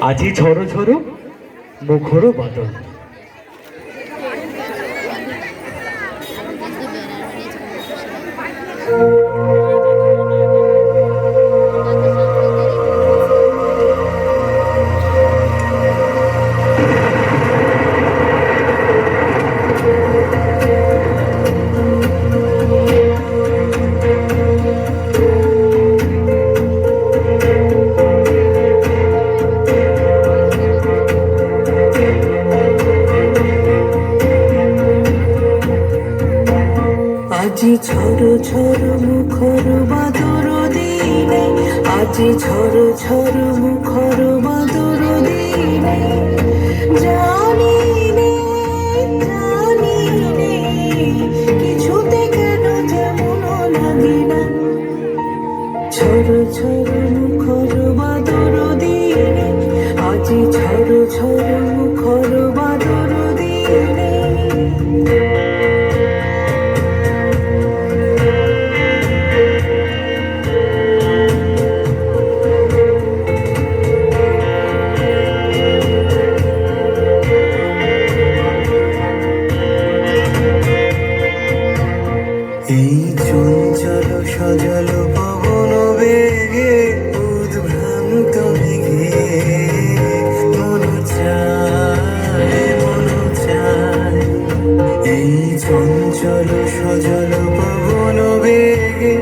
আজি ঝড়ো ঝড়ো মুখরো বাদল। আজি ঝড়ো ঝড়ো মুখর বাদর দিনে, আজি ঝড়ো ঝড়ো মুখর বাদর দিনে, জানি নে কিছুতে কেন যেমন লাগে না। ঝড়ো ঝড়ো মুখর বাদর দিনে, আজি ঝড়ো ঝড়ো মুখর বাদর দিনে। এই চঞ্চল সজল পবন বেগে উদ্ভ্রান্ত মেঘে মন চায়, এই চঞ্চল সজল পবন বেগে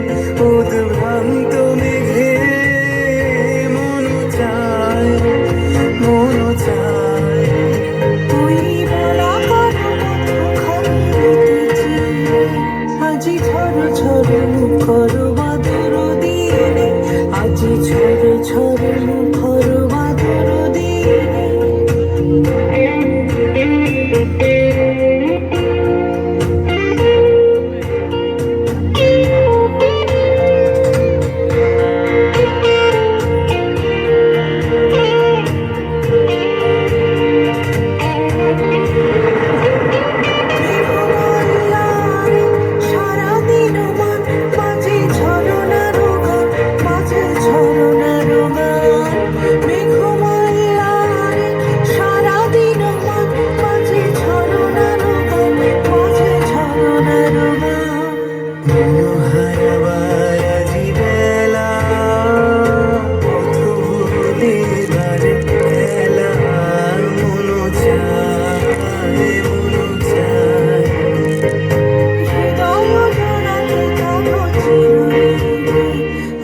উদ্ভ্রান্ত মেঘে মন চায়। ওই বলা আজি ঝড়ো ঝড়ো মুখর বাদর দিনে, আজি ঝড়ো ঝড়ো মুখর বাদর দিনে।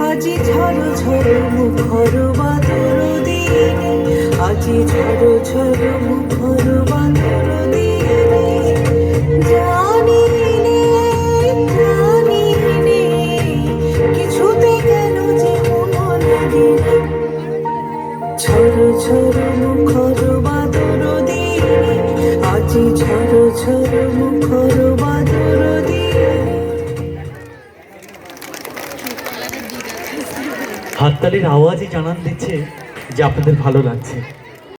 আজি ঝড়ো ঝড়ো মুখর বাদর দিনে, আজি ঝড়ো ঝড়ো মুখর বাদর দিনে, জানি নে কিছুতে কেন যে মন লাগে না। ঝড়ো ঝড়ো মুখর বাদর দিনে, আজি ঝড়ো ঝড়ো মুখর বাদর দিনে। হাততালির আওয়াজই জানান দিচ্ছে যে আপনাদের ভালো লাগছে।